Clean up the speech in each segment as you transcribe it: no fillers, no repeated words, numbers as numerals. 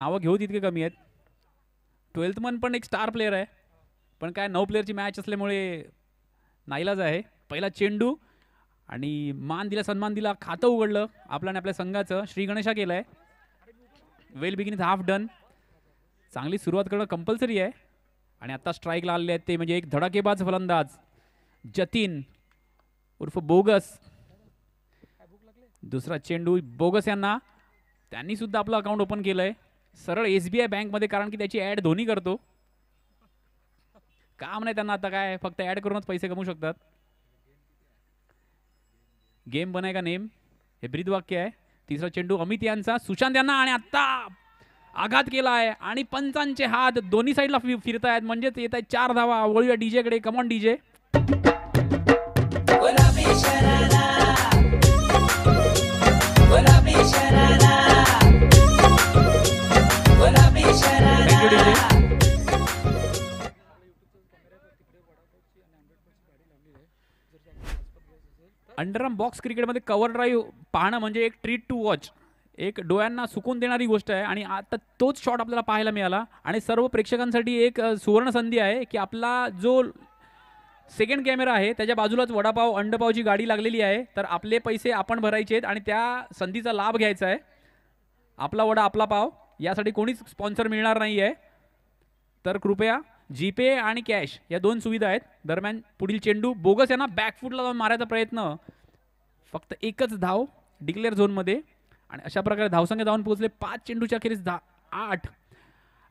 नावं घेऊ तितके कमी आहेत. 12th मन पण एक स्टार प्लेयर आहे, पण काय 9 प्लेयरची मॅच असल्यामुळे नाईलाज आहे. पहिला चेंडू आणि मान दिला, सन्मान दिला, खातं उघडलं आपल्याने आपल्या संघाचं. श्री गणेशा केलंय. वेल बिगिनिंग हाफ डन. चांगली सुरुवात करणं कंपल्सरी आहे. आणि आता स्ट्राईकला आलेले आहेत ते म्हणजे एक धडाकेबाज फलंदाज जतीन उर्फ बोगस. दुसरा चेंडू बोगस यांना, त्यांनी सुद्धा आपलं अकाउंट ओपन केलंय सरळ SBI बँकमध्ये, कारण की त्याची ॲड धोनी करतो. काम नाही त्यांना आता, काय फक्त ॲड करूनच पैसे कमवू शकतात. गेम बनाय का नेम हे ब्रीदवाक्य आहे. तिसरा चेंडू अमित यांचा, सुशांत यांना, आणि आता आघात केला आहे आणि पंचांचे हात दोन्ही साईडला फिरतायत, म्हणजेच येत आहेत 4 धावा. वळूया डीजे कडे. Come on DJ. अंडरआर्म बॉक्स क्रिकेटमध्ये कव्हर ड्राईव्ह पाहणं म्हणजे एक ट्रीट टू वॉच, एक डोळ्यांना सुकून देणारी गोष्ट आहे. आणि आता तोच शॉट आपल्याला पाहायला मिळाला आणि सर्व प्रेक्षकांसाठी एक सुवर्ण संधी आहे की आपला जो सेकंड कॅमेरा आहे त्याच्या बाजूलाच वडापाव अंडपावची गाडी लागलेली आहे. तर आपले पैसे आपण भरायचे आहेत आणि त्या संधीचा लाभ घ्यायचा आहे. आपला वडा आपला पाव, यासाठी कोणीच स्पॉन्सर मिळणार नाही आहे. तर कृपया जीपे आणि कॅश या 2 सुविधा आहेत. दरम्यान पुढील चेंडू बोगस यांना बॅकफुटला जाऊन मारायचा प्रयत्न, फक्त एकच धाव डिक्लेअर झोनमध्ये. आणि अशा प्रकारे धावसंख्या धावून पोहोचले 5 चेंडूच्या अखेरीस 8.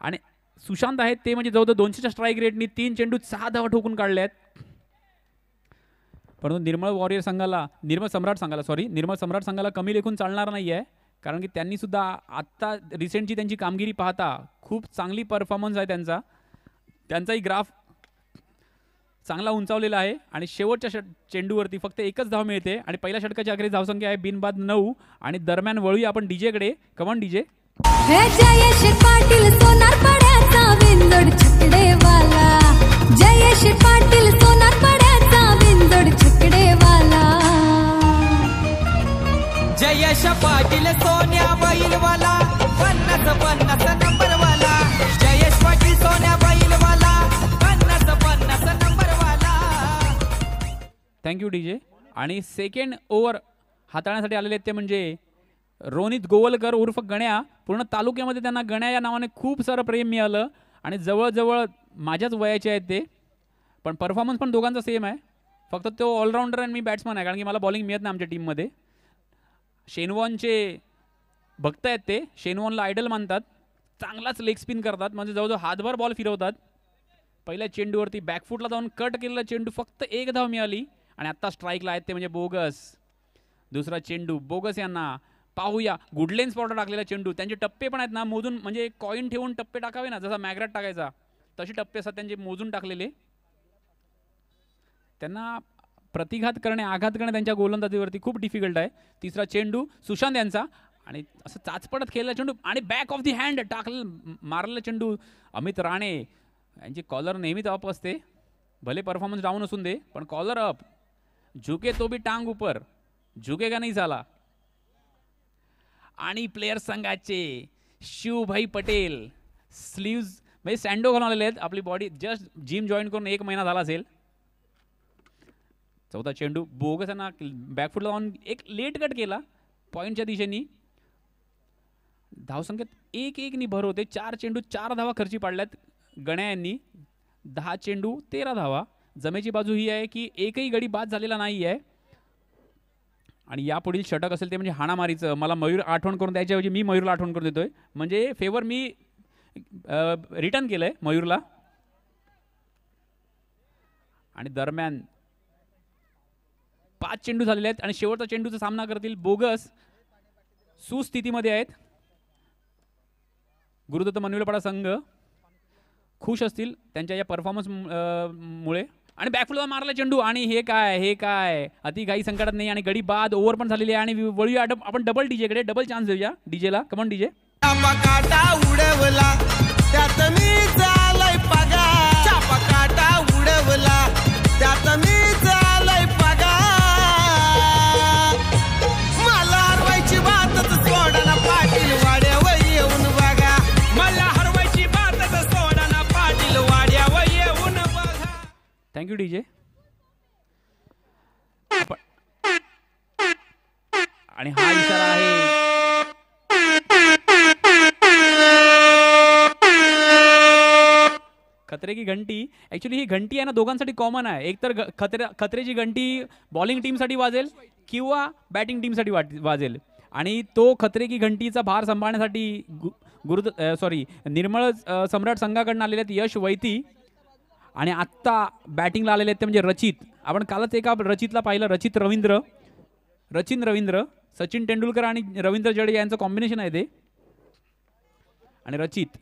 आणि सुशांत आहेत ते म्हणजे जवळजवळ 200च्या स्ट्राईक रेटनी 3 चेंडूत 6 धावा ठोकून काढल्या आहेत. परंतु निर्मळ सम्राट संघाला कमी लेखून चालणार नाही आहे, कारण की त्यांनी सुद्धा आत्ता रिसेंटची त्यांची कामगिरी पाहता खूप चांगली परफॉर्मन्स आहे त्यांचा. त्यांचाही ग्राफ चांगला उंचावलेला आहे. आणि शेवटच्या चेंडूवरती फक्त एकच धाव मिळते आणि पहिल्या षटकाची अखेरीस धावसंख्या आहे बिनबाद 9. आणि दरम्यान वळूया आपण डीजे कडे. Come on DJ. जयेश पाटील सोनार पड्याचा विंदोड छकडेवाला, जयेश पाटील सोनार पड्याचा विंदोड छकडेवाला, जयेश पाटील सोन्या बैलवाला 50-50 नंबरवाला, जयेश पाटील सोन्या बैलवाला 50-50 नंबरवाला. Thank you DJ. आणि सेकंड ओव्हर हाताळण्यासाठी आलेले आहेत ते म्हणजे रोनित गोवलकर उर्फ गण्या. पूर्ण तालुक्यामध्ये त्यांना गण्या या नावाने खूप सारं प्रेम मिळालं आणि जवळजवळ माझ्याच वयाचे आहेत ते, पण परफॉर्मन्स पण दोघांचा सेम आहे. फक्त तो ऑलराऊंडर आणि मी बॅट्समन आहे, कारण की मला बॉलिंग मिळत नाही आमच्या टीममध्ये. शेनवॉनचे भक्त आहेत ते, शेनवॉनला आयडल मानतात. चांगलाच लेग स्पिन करतात, म्हणजे जवळजवळ हातभर बॉल फिरवतात. पहिल्या चेंडूवरती बॅकफुटला जाऊन कट केलेला चेंडू, फक्त 1 धाव मिळाली. आणि आत्ता स्ट्राईकला आहेत ते म्हणजे बोगस. दुसरा चेंडू बोगस यांना, पाहूया गुडलेन स्पॉटर टाकलेला चेंडू. त्यांचे टप्पे पण आहेत ना मोजून, म्हणजे कॉईन ठेवून टप्पे टाकावे ना, जसा मॅग्राट टाकायचा तसे टप्पे असतात त्यांचे मोजून टाकलेले. त्यांना प्रतिघात करणे, आघात करणे त्यांच्या गोलंदाजीवरती खूप डिफिकल्ट आहे. तिसरा चेंडू सुशांत यांचा, आणि असं चाचपडत खेळलेला चेंडू आणि बॅक ऑफ दी हँड मारलेला चेंडू. अमित राणे यांची कॉलर नेहमीच अप असते, भले परफॉर्मन्स डाऊन असून दे पण कॉलर अप. झुके तो भी टांग ऊपर, झुकेगा नहीं साला. आणि प्लेयर संघाचे शिवभाई पटेल स्लीव्ज म्हणजे सँडो घालून आलेले आहेत. आपली बॉडी जस्ट जिम जॉईन करून 1 महिना झाला असेल. चौथा चेंडू बोगस यांना बॅकफुटला जाऊन एक लेट कट केला पॉईंटच्या दिशेनी. धावसंख्येत 1-1नी भर होते. 4 चेंडू 4 धावा खर्ची पाडल्यात गण्या यांनी. 10 चेंडू 13 धावा. जमेची बाजू ही आहे की एकही गडी बाद झालेला नाही आहे. आणि यापुढील षटक असेल ते म्हणजे हाणामारीचं. मला मयूर आठवण करून द्यायच्याऐवजी मी मयूरला आठवण करून देतोय, म्हणजे फेवर मी रिटर्न केलंय मयूरला. आणि दरम्यान 5 चेंडू झालेले आहेत आणि शेवटचा चेंडूचा सामना करतील बोगस. सुस्थितीमध्ये आहेत. गुरुदत्त मनविलपाडा संघ खुश असतील त्यांच्या या परफॉर्मन्स मुळे. आणि बॅकफुटला मारला चेंडू आणि हे काय अति घाई संकटात नाही आणि गडी बाद. ओव्हर पण झालेली आहे. आणि वळूया आपण डबल डीजे कडे. डबल चान्स देऊया डीजेला. Come on DJ. उडवला त्यात मी झालंय पगा, चापकाटा उडवला त्यात मी झालंय पगा, मला हरवायची बातच सोडा ना पाटील वाड्यावर येऊन बघा. Thank you DJ. आणि हा इशारा आहे खतरे की घंटी. ऍक्च्युली ही घंटी आहे ना दोघांसाठी कॉमन आहे. एक तर खतरेची घंटी बॉलिंग टीमसाठी वाजेल किंवा बॅटिंग टीमसाठी वाजेल. आणि तो खतरे की घंटीचा भार सांभाळण्यासाठी निर्मळ सम्राट संघाकडून आलेले आहेत यश वैती. आणि आत्ता बॅटिंगला आलेले आहेत ते म्हणजे रचित. आपण कालच एका रचितला पाहिलं, रचिन रवींद्र. सचिन तेंडुलकर आणि रवींद्र जडेजा यांचं कॉम्बिनेशन आहे ते. आणि रचित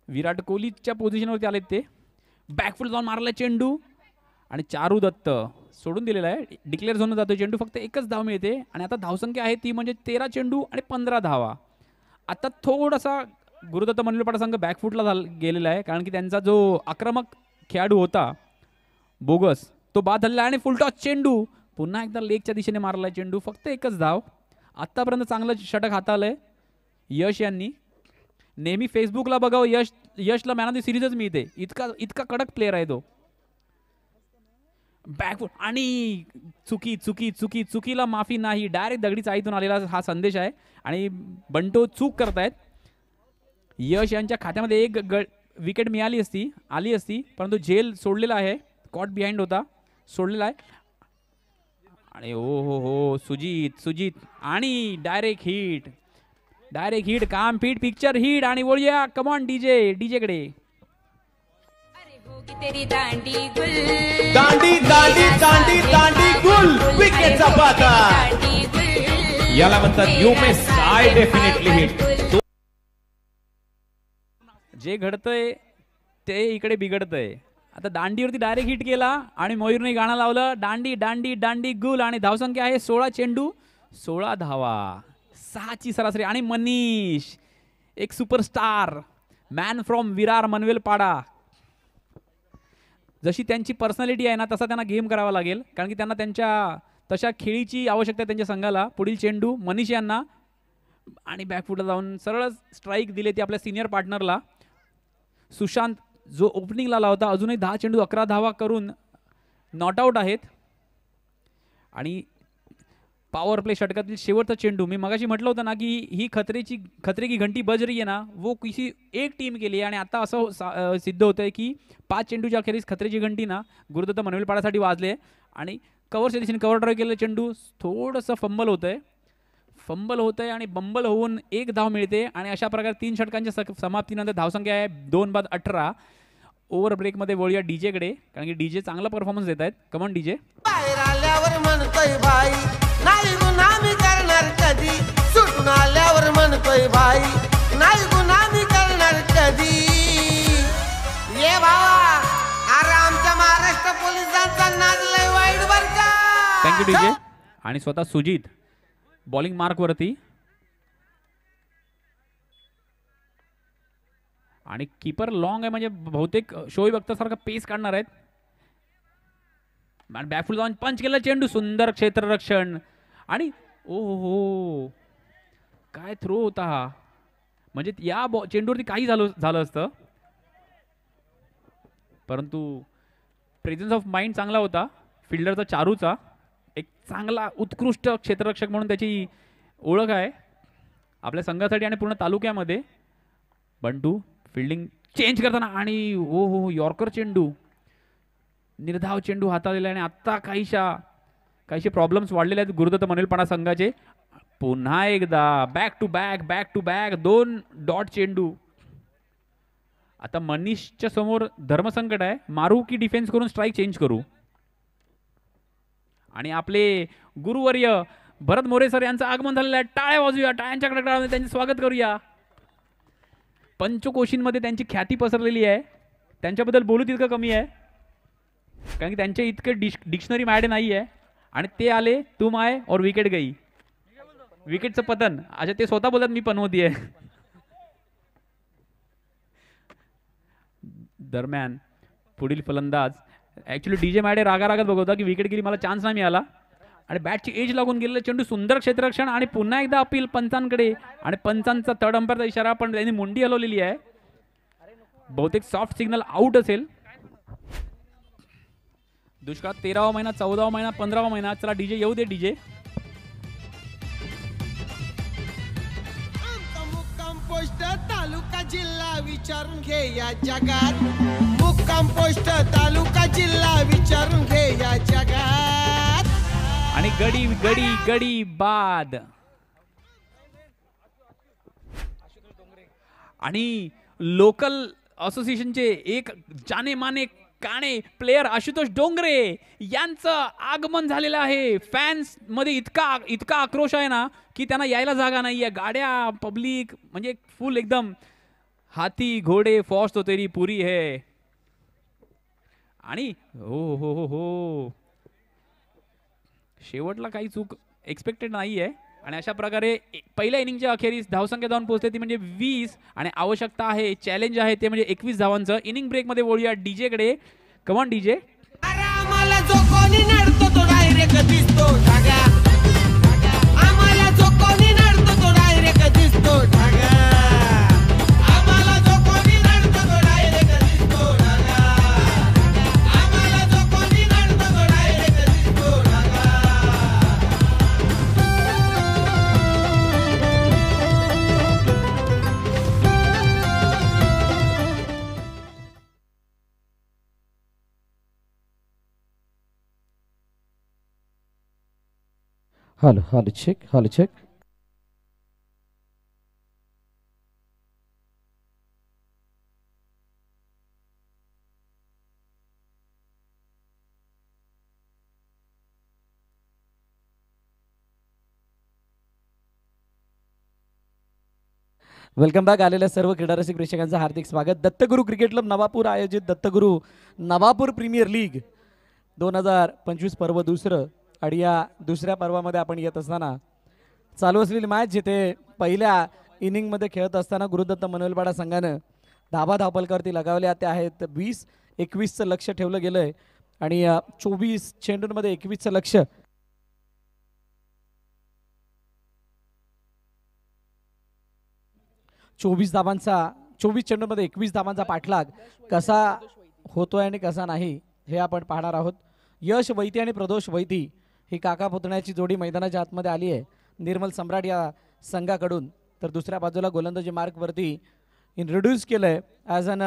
विराट कोहलीच्या पोझिशनवरती आलेत ते. बॅकफुल जाऊन मारला चेंडू आणि चारू दत्त सोडून दिलेला आहे. डिक्लेअर झोन जातो चेंडू. फक्त एकच धाव मिळते आणि आता धावसंख्या आहे ती म्हणजे 13 चेंडू आणि 15 धावा. आता थोडासा गुरुदत्त मनविलपाडा संघ बॅकफुटला गेलेला आहे कारण की त्यांचा जो आक्रमक खेळाडू होता बोगस तो बाद झालेला. आणि फुलटॉस चेंडू पुन्हा एकदा लेगच्या दिशेने मारलाय चेंडू. फक्त एकच धाव. आत्तापर्यंत चांगलं षटक हाताळलंय यश यांनी. नेहमी फेसबुकला बघावं यशला मॅन ऑफ द सिरीजच मिळते. इतका कडक प्लेअर आहे तो. बॅकफुट आणि चुकीला माफी नाही. डायरेक्ट दगडी चाळीतून आलेला हा संदेश आहे. आणि बंटो चूक करतायत. यश यांच्या खात्यामध्ये एक विकेट मिळाली आली असती परंतु झेल सोडलेला आहे. कॉट बिहाइंड होता, सोडलेला आहे. आणि हो सुजित आणि डायरेक्ट हिट काम फिट पिक्चर हिट. आणि बोलूया कमॉन डीजे कडे. दांडी गुल विकेटचा पाता. याला म्हणतात you may sky definitely hit. जे घडतंय ते इकडे बिघडतंय. आता दांडीवरती डायरेक्ट हिट केला आणि मयूरने गाणं लावलं दांडी गुल. आणि धावसंख्या आहे 16 चेंडू 16 धावा 6ची सरासरी. आणि मनीष एक सुपरस्टार मॅन फ्रॉम विरार मनवेलपाडा. जशी त्यांची पर्सनॅलिटी आहे ना तसा त्यांना गेम करावा लागेल कारण की त्यांना त्यांच्या तशा खेळीची आवश्यकता आहे त्यांच्या संघाला. पुढील चेंडू मनीष यांना आणि बॅकफुटला जाऊन सरळ स्ट्राईक दिले ती आपल्या सिनियर पार्टनरला. सुशांत जो ओपनिंगला आला होता अजूनही 10 चेंडू 11 धावा करून नॉट आउट आहेत. आणि पॉवर प्ले षटकातील शेवटचा चेंडू. मी मगाशी म्हटलं होतं ना की ही खतरे की घंटी बज रही है ना वो किसी एक टीम केली. आणि आता असं सिद्ध होतंय की 5 चेंडूच्या अखेरीस खतरेची घंटी ना गुरुदत्त मनवेलपाड्यासाठी वाजले. आणि कव्हरच्या दिशेने कव्हर ड्राईव्ह केलेलं चेंडू थोडंसं फंबल होतंय आणि बंबल होऊन एक धाव मिळते. आणि अशा प्रकारे 3 षटकांच्या समाप्तीनंतर धावसंख्या आहे 2/18. ओव्हर ब्रेकमध्ये वळूया डीजेकडे कारण की डीजे चांगला परफॉर्मन्स देत आहेत. Come on DJ. बाहेर आल्यावर म्हणतोय भाई नाही गुन्हा मी करणार कधी. सुटून आल्यावर म्हणतोय भाई नाही गुन्हा मी करणार कधी. ये भावा अरे आमच्या महाराष्ट्र पोलिसांचा नाद लय वाईट बर का. Thank you DJ. आणि स्वतः सुजित बॉलिंग मार्क वरती. आणि कीपर लॉंग आहे म्हणजे बहुतेक शोएब अख्तरसारखा पेस काढणार आहेत. बॅकफुल जाऊन पंच केलं चेंडू सुंदर क्षेत्ररक्षण. आणि ओ काय थ्रो होता हा. म्हणजे या चेंडूवरती काही झालं असतं परंतु प्रेझेन्स ऑफ माइंड चांगला होता फिल्डरचा चारूचा. एक चांगला उत्कृष्ट क्षेत्ररक्षक म्हणून त्याची ओळख आहे आपल्या संघासाठी आणि पूर्ण तालुक्यामध्ये. बंटू फिल्डिंग चेंज करताना आणि यॉर्कर चेंडू निर्धाव चेंडू हाताळलेला. आणि आत्ता काहीशे प्रॉब्लेम्स वाढलेले आहेत गुरुदत्त मनवेलपाडा संघाचे. पुन्हा एकदा बॅक टू बॅक 2 डॉट चेंडू. आता मनीषच्या समोर धर्मसंकट आहे. मारू की डिफेन्स करून स्ट्राईक चेंज करू. आणि आपले गुरुवर्य भरत मोरे सर यांचं आगमन झालेलं आहे. टाळ्या वाजूया. टाळ्यांच्या कडकडामध्ये त्यांचे स्वागत करूया. पंचकोशींमध्ये त्यांची ख्याती पसरलेली आहे. त्यांच्याबद्दल बोलू तितकं कमी आहे कारण की त्यांच्या इतके डिक्शनरी माझ्याकडे नाही आहे. आणि ते आले तुम आए और विकेट गई. विकेटचं पतन अच्छा ते स्वतः बोलत मी पनवती आहे. दरम्यान पुढील फलंदाज ऍक्च्युली डीजे मॅडे रागारागात बघवता की विकेट गेली मला चान्स नाही मिळाला. आणि बॅटची एज लागून गेलेलं चेंडू सुंदर क्षेत्ररक्षण. आणि पुन्हा एकदा अपील पंचांकडे. आणि पंचांचा थर्ड अंपायरचा इशारा पण त्यांनी मुंडी हलवलेली आहे. बहुतेक सॉफ्ट सिग्नल आउट असेल. दुष्काळ 13वा महिना, 14वा महिना, 15वा महिना. चला डीजे येऊ दे डीजे. आमचा मुक्काम पोस्ट तालुका जिल्हा विचारून घे या जगात. मुक्काम पोस्ट तालुका जिल्हा विचारून घे या जगात. आणि गडी गडी गडी बाद. आणि लोकल असोसिएशनचे एक जाने माने काणे प्लेयर आशुतोष डोंगरे यांचं आगमन झालेलं आहे. फॅन्स मध्ये इतका आक्रोश आहे ना की त्यांना यायला जागा नाहीये. गाड्या, पब्लिक म्हणजे फुल एकदम हाती घोडे फौज तो तेरी पुरी है. आणि हो हो हो हो शेवटला काही चूक एक्सपेक्टेड नाहीये. आणि अशा प्रकारे पहिल्या इनिंगच्या अखेरीस धावसंख्या जाऊन पोहोचते ती म्हणजे 20 आणि आवश्यकता आहे, चॅलेंज आहे ते म्हणजे 21 धावांचं. इनिंग ब्रेक मध्ये वळूया डीजे कडे. Come on DJ. आम्हाला जो कोणी नडतो तो डायरेक्ट दिसतो ढागा. आम्हाला जो कोणी नडतो तो डायरेक्ट दिसतो ढागा. आम्हाला जो कोणी नडतो तो डायरेक्ट दिसतो ढागा. आम्हाला जो कोणी नडतो तो डायरेक्ट दिसतो ढागा. Hello, check. Welcome back. आलेल्या सर्व क्रीडारसिक प्रेक्षकांचं हार्दिक स्वागत. दत्तगुरू क्रिकेट क्लब नवापूर आयोजित दत्तगुरू नवापूर प्रीमियर लीग 2025 पर्व दुसरं. आणि या दुसऱ्या पर्वामध्ये आपण येत असताना चालू असलेली मॅच जिथे पहिल्या इनिंगमध्ये खेळत असताना गुरुदत्त मनोलपाडा संघानं धावपलकावरती लगावल्या त्या आहेत 20-21चं लक्ष ठेवलं गेलं आहे. आणि 24 चेंडूंमध्ये 21चं लक्ष. चोवीस चेंडूंमध्ये 21 धावांचा पाठलाग कसा होतोय आणि कसा नाही हे आपण पाहणार आहोत. यश वैती आणि प्रदोष वैती ही काका पुतण्याची जोडी मैदानाच्या आतमध्ये आली आहे निर्मल सम्राट या संघाकडून. तर दुसऱ्या बाजूला गोलंदाजी मार्कवरती इंट्रोड्यूस केलं आहे ॲज अन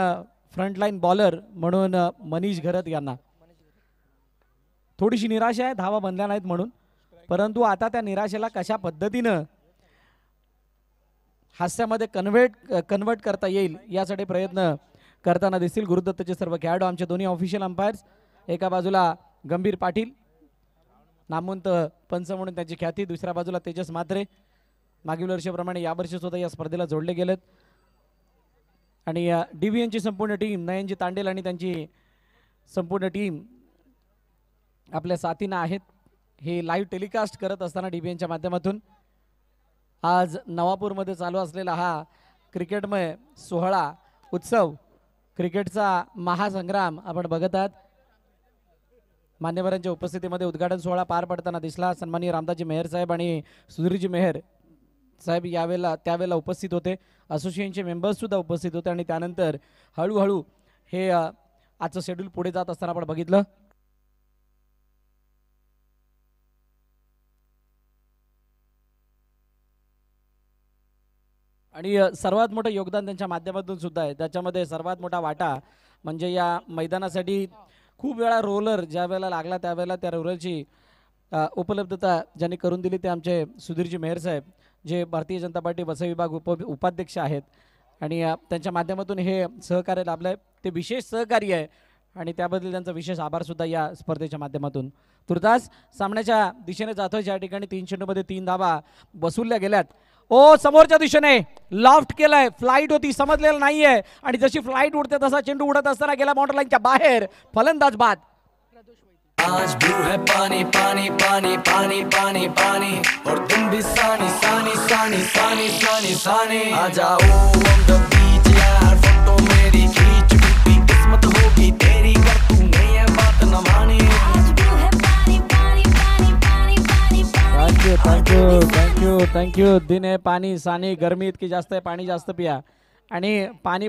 फ्रंटलाईन बॉलर म्हणून मनीष घरत यांना. थोडीशी निराशा आहे धावा बनल्या नाहीत म्हणून, परंतु आता त्या निराशेला कशा पद्धतीनं हास्यामध्ये कन्वर्ट करता येईल यासाठी प्रयत्न करताना दिसतील गुरुदत्तचे सर्व खेळाडू. आमचे दोन्ही ऑफिशियल अंपायर्स, एका बाजूला गंभीर पाटील नामवंत पंच म्हणून त्यांची ख्याती, दुसऱ्या बाजूला तेजस म्हात्रे मागील वर्षाप्रमाणे यावर्षी सुद्धा या स्पर्धेला जोडले गेलेत. आणि DVNची संपूर्ण टीम, नयनजी तांडेल आणि त्यांची संपूर्ण टीम आपल्या साथीनं आहेत. हे लाईव्ह टेलिकास्ट करत असताना DVNच्या माध्यमातून आज नवापूरमध्ये चालू असलेला हा क्रिकेटमय सोहळा, उत्सव, क्रिकेटचा महासंग्राम आपण बघत आहात. मान्यवरांच्या उपस्थितीमध्ये उद्घाटन सोहळा पार पडताना दिसला. सन्माननीय रामदासजी मेहर साहेब आणि सुधीरजी मेहर साहेब त्यावेळेला उपस्थित होते. असोसिएशनचे मेंबर्स सुद्धा उपस्थित होते. आणि त्यानंतर हळूहळू हे आजचं शेड्यूल पुढे जात असताना आपण बघितलं. आणि सर्वात मोठं योगदान त्यांच्या माध्यमातून सुद्धा आहे. त्याच्यामध्ये सर्वात मोठा वाटा म्हणजे या मैदानासाठी खूप वेळा रोलर ज्या वेळेला लागला त्यावेळेला त्या रोलरची उपलब्धता ज्यांनी करून दिली ते आमचे सुधीरजी मेहर साहेब, जे भारतीय जनता पार्टी वसई विभाग उपाध्यक्ष आहेत. आणि त्यांच्या माध्यमातून हे सहकार्य लाभलं आहे, ते विशेष सहकार्य आहे आणि त्याबद्दल त्यांचा विशेष आभार सुद्धा या स्पर्धेच्या माध्यमातून. तुर्तास सामन्याच्या दिशेने जातोय, ज्या ठिकाणी 3 चेंडूमध्ये 3 धावा बसवल्या गेल्यात. समोरच्या दिशेने लॉफ्ट केलाय, फ्लाइट होती समजलेलं नाहीये आणि जशी फ्लाइट उडते तसा चेंडू उडत असताना गेला बाउंड्री लाईनच्या बाहेर. फलंदाज बाद. आज ब्लू है पानी पानी पानी पानी पानी पानी और तुम भी सानी सानी सानी सानी सानी सानी आ जाओ on the beach यार, फोटो मेरी खींच, भी किस्मत होगी तेरी कर तूने ये बात न मानी. थँक्यू. दिन आहे पाणी सानी, गरमी इतकी जास्त आहे, पाणी जास्त पिया. आणि पाणी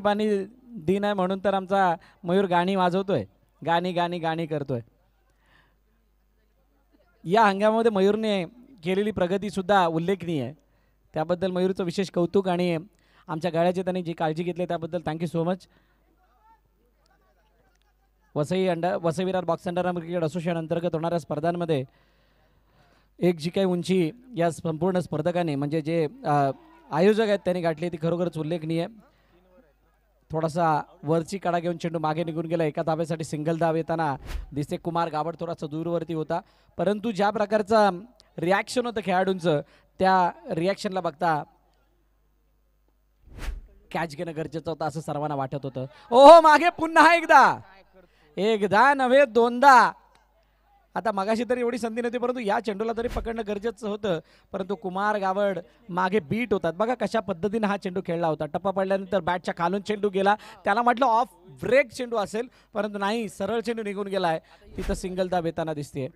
दिन आहे म्हणून तर आमचा मयूर गाणी वाजवतोय, गाणी करतोय. या हंगामामध्ये मयूरने केलेली प्रगती सुद्धा उल्लेखनीय आहे. त्याबद्दल मयूरचं विशेष कौतुक आणि आमच्या गाड्याची त्यांनी जी काळजी घेतली त्याबद्दल thank you so much. Vasai Virar box under cricket association अंतर्गत होणाऱ्या स्पर्धांमध्ये एक जी काही उंची या संपूर्ण स्पर्धकाने म्हणजे जे आयोजक आहेत त्यांनी गाठली ती खरोखरच उल्लेखनीय आहे. थोडासा वरची कडा घेऊन चेंडू मागे निघून गेला. एका धाब्यासाठी सिंगल धाव येताना दिसते कुमार गावड थोडासा दूरवरती होता, परंतु ज्या प्रकारचा रिॲक्शन होतं खेळाडूंचं त्या रिॲक्शनला बघता कॅच घेणं गरजेचं होतं असं सर्वांना वाटत होतं. ओहो मागे पुन्हा एकदा नव्हे दोनदा. आता मगाशी तरी एवढी संधी नव्हती परंतु या चेंडूला तरी पकडणं गरजेचं होतं, परंतु कुमार गावड मागे बीट होतात. बघा कशा पद्धतीने हा चेंडू खेळला होता. टप्पा पडल्यानंतर बॅटच्या खालून चेंडू गेला, त्याला म्हटलं ऑफ ब्रेक चेंडू असेल परंतु नाही, सरळ चेंडू निघून गेलाय. तिथं सिंगल धाव येताना दिसते.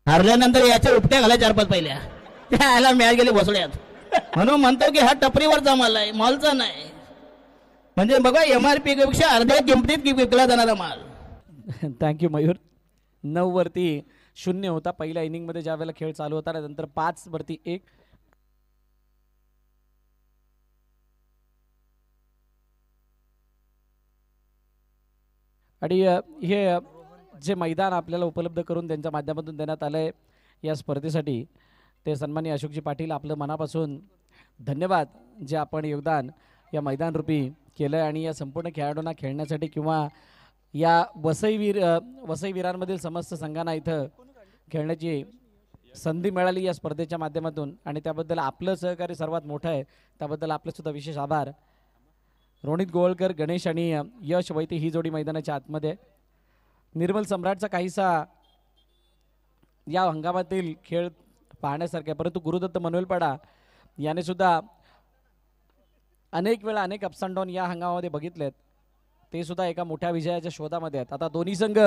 हारल्यानंतर याच्या उपट्या घाला 4-5 पहिल्या त्याला मॅच गेले बसल्यात. म्हणून म्हणतो की हा टपरीवरचा माल आहे, मॉलचा नाही. म्हणजे बघा MRP पेक्षा अर्ध्या किमतीत विकला जाणारा माल. थँक्यू मयूर. 9 वरती 0 होता पहिल्या इनिंगमध्ये ज्या वेळेला खेळ चालू होता, नंतर 5 वरती 1. आणि हे जे मैदान आपल्याला उपलब्ध करून त्यांच्या माध्यमातून देण्यात आलं आहे या स्पर्धेसाठी ते सन्माननीय अशोकजी पाटील आपलं मनापासून धन्यवाद. जे आपण योगदान या मैदानरूपी केलं आहे आणि या संपूर्ण खेळाडूंना खेळण्यासाठी किंवा या वसई विरांमधील समस्त संघांना इथं खेळण्याची संधी मिळाली या स्पर्धेच्या माध्यमातून आणि त्याबद्दल आपलं सहकार्य सर्वात मोठं आहे. त्याबद्दल आपलेसुद्धा विशेष आभार. रोनित गोवळकर, गणेश आणि यश वैते ही जोडी मैदानाच्या आतमध्ये. निर्मल सम्राटचा काहीसा या हंगामातील खेळ पाहण्यासारखा आहे, परंतु गुरुदत्त मनवेलपाडा याने सुद्धा अनेक वेळा अनेक अप्स अँड डाऊन या हंगामामध्ये बघितलेत. ते सुद्धा एका मोठ्या विजयाच्या शोधामध्ये आहेत. आता दोन्ही संघ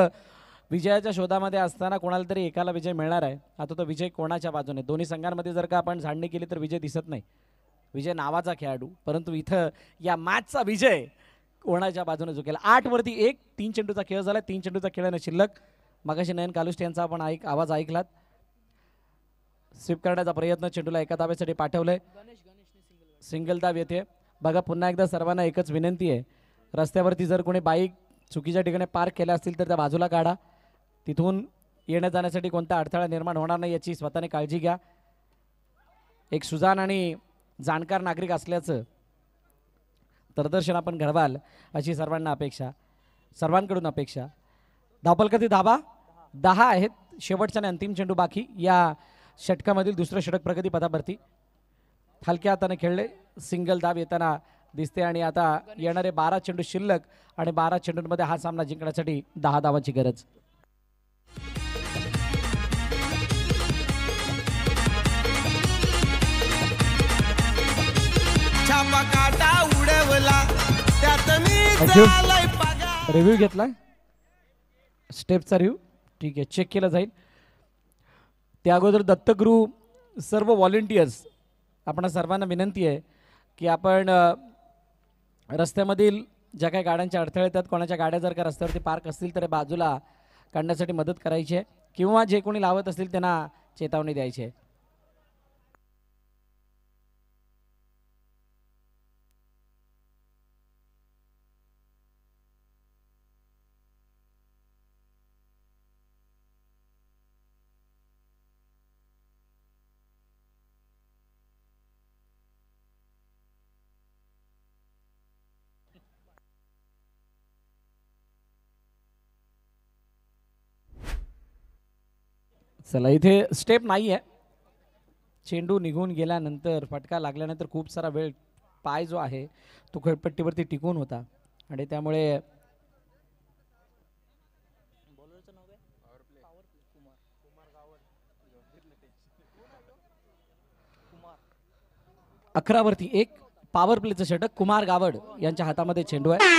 विजयाच्या शोधामध्ये असताना कोणाला तरी एकाला विजय मिळणार आहे. आता तो विजय कोणाच्या बाजूने? दोन्ही संघांमध्ये जर का आपण झाडणी केली तर विजय दिसत नाही. विजय नावाचा खेळाडू, परंतु इथं या मॅचचा विजय कोणाच्या बाजूने झुकेल? 8 वरती 1. 3 चेंडूचा खेळ झाला. 3 चेंडूचा खेळाने शिल्लक. मगाशी नयन कालुष्टे यांचा आपण आवाज ऐकलात. स्वीप करण्याचा प्रयत्न, चेंडूला एका धाब्यासाठी पाठवलंय. सिंगल धाव येते. बघा पुन्हा एकदा सर्वांना एकच विनंती आहे, रस्त्यावरती जर कोणी बाईक चुकीच्या ठिकाणी पार्क केल्या असतील तर त्या बाजूला काढा. तिथून येण्या जाण्यासाठी कोणता अडथळा निर्माण होणार नाही याची स्वतःने काळजी घ्या. एक सुजाण आणि जाणकार नागरिक असल्याचं प्रदर्शन आपण घडवाल अशी सर्वांकडून अपेक्षा. धावपलकती धाबा 10 आहेत. शेवटचा आणि अंतिम चेंडू बाकी या षटकामधील दुसरं षटक प्रगती पथावरती. हलक्या हाताने खेळले. सिंगल धाव येताना दिसते आणि आता येणारे 12 चेंडू शिल्लक आणि 12 चेंडूंमध्ये हा सामना जिंकण्यासाठी 10 धावांची गरज. छापा काटा उडवला त्यात मी झालंय पगार. रिव्ह्यू घेतलाय, स्टेपचा रिव्ह्यू ठीक आहे, चेक केला जाईल. त्या अगोदर दत्तगुरू सर्व व्हॉलेंटियर्स आपण सर्वांना विनंती आहे की आपण रस्त्यामधील ज्या काही गाड्यांच्या अडथळे येतात, कोणाच्या गाड्या जर का रस्त्यावरती पार्क असतील तर बाजूला काढण्यासाठी मदत करायची आहे किंवा जे कोणी लावत असतील त्यांना चेतावणी द्यायची आहे. चला इथे स्टेप नाही आहे. चेंडू निघून गेल्यानंतर फटका लागल्यानंतर खूप सारा वेळ पाय जो आहे तो खेळपट्टीवरती टिकून होता आणि त्यामुळे 11 वरती 1 पॉवर प्लेचं षटक. कुमार गावड यांच्या हातामध्ये चेंडू आहे.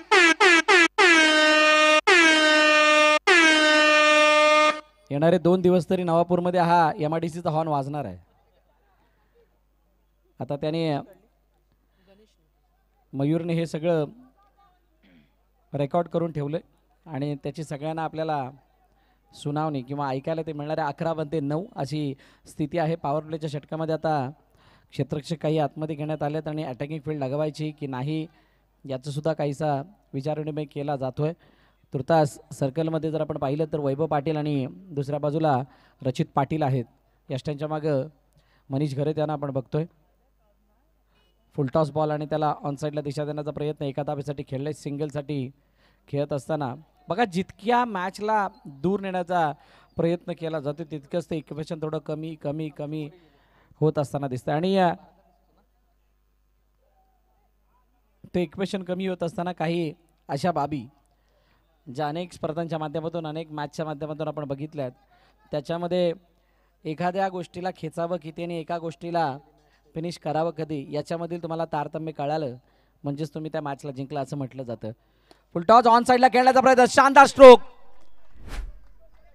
येणारे 2 दिवस तरी नवापूरमध्ये हा MIDCचा हॉर्न वाजणार आहे. आता त्याने मयूरने हे सगळं रेकॉर्ड करून ठेवलंय. आणि त्याची सगळ्यांना आपल्याला सुनावणी किंवा ऐकायला ते मिळणारे 11-9 अशी स्थिती आहे. पॉवर प्लेच्या षटकामध्ये आता क्षेत्ररक्षक काही आतमध्ये घेण्यात आलेत आणि अटॅकिंग फील्ड लगवायची की नाही याचा सुद्धा काहीसा विचारविनिमय केला जातोय. तुर्तास सर्कलमध्ये जर आपण पाहिलं तर वैभव पाटील आणि दुसऱ्या बाजूला रचित पाटील आहेत. यष्टांच्या मागं मनीष घरे त्यांना आपण बघतोय. फुलटॉस बॉल आणि त्याला ऑनसाईडला दिशा देण्याचा प्रयत्न एका धावेसाठी खेळले. सिंगलसाठी खेळत असताना बघा जितक्या मॅचला दूर नेण्याचा प्रयत्न केला जातो तितकंच ते इक्वेशन थोडं कमी कमी कमी होत असताना दिसतं. आणि ते इक्वेशन कमी होत असताना काही अशा बाबी ज्या अनेक स्पर्धांच्या माध्यमातून अनेक मॅचच्या माध्यमातून आपण बघितल्या आहेत त्याच्यामध्ये एखाद्या गोष्टीला खेचावं किती आणि एका गोष्टीला फिनिश करावं कधी याच्यामधील तुम्हाला तारतम्य कळालं म्हणजेच तुम्ही त्या मॅचला जिंकला असं म्हटलं जातं. फुल टॉस ऑन साईडला खेळण्याचा प्रयत्न शानदार स्ट्रोक.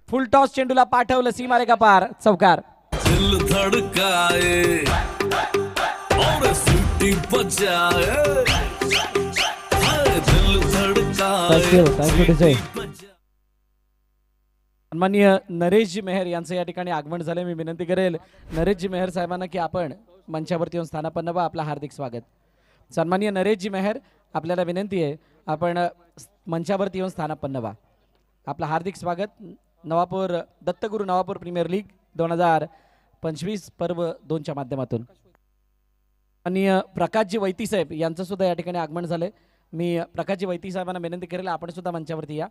फुल टॉस चेंडूला पाठवलं सीमारेखा पार चौकार. दिल धड़काए और सीटी बजाए दिल धड़काए. सन्माननीय नरेशजी मेहर यांचं या ठिकाणी आगमन झाले. मी विनंती करेल नरेशजी मेहर साहेबांना की आपण मंचावरती येऊन स्थानापन्न व्हा. आपलं हार्दिक स्वागत. सन्माननीय नरेशजी मेहर आपल्याला विनंती आहे आपण मंचावरती येऊन स्थानापन्न व्हा. आपलं हार्दिक स्वागत. नवापूर दत्तगुरू नवापूर प्रीमियर लीग 2025 पर्व 2च्या माध्यमातून. आणि प्रकाशजी वैती साहेब यांचं सुद्धा या ठिकाणी आगमन झालंय. मी प्रकाशजी वैती साहेबांना विनंती करेल आपण सुद्धा मंचावरती या.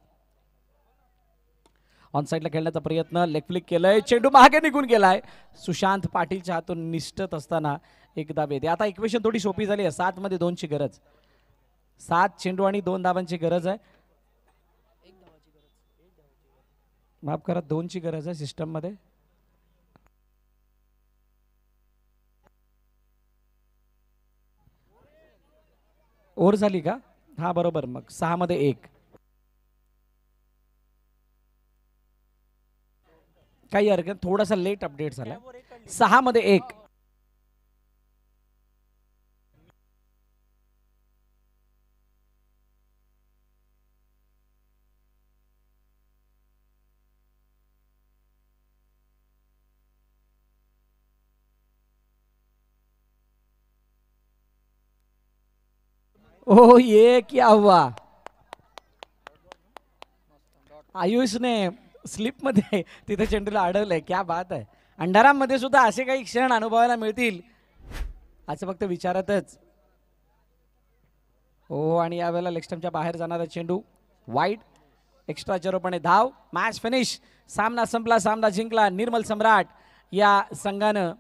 ऑन साईडला खेळण्याचा प्रयत्न लेग फ्लिक केलंय. चेंडू मागे निघून गेलाय. सुशांत पाटीलच्या हातून निष्ठत असताना एक धाव येते. आता इक्वेशन थोडी सोपी झाली आहे. 7 मध्ये 2ची गरज. 7 चेंडू आणि 2 धावांची गरज आहे. माफ करा 2ची गरज आहे सिस्टम मध्ये. ओव्हर झाली का? हा बरोबर. मग 6 मध्ये 1. काही हरकत थोडासा लेट अपडेट झाला. 6 मध्ये 1. ओ ये क्या हुआ? आयुषने स्लिप मध्ये तिथे चेंडूला अडवलंय. क्या बात आहे. अंधारामध्ये सुद्धा असे काही क्षण अनुभवायला मिळतील असं फक्त विचारतच. हो आणि यावेळेला लेगस्टम्पच्या बाहेर जाणारा चेंडू वाईड. एक्स्ट्रा चेरोपणे धाव. Match finish. सामना संपला. सामना जिंकला. निर्मल सम्राट या संघानं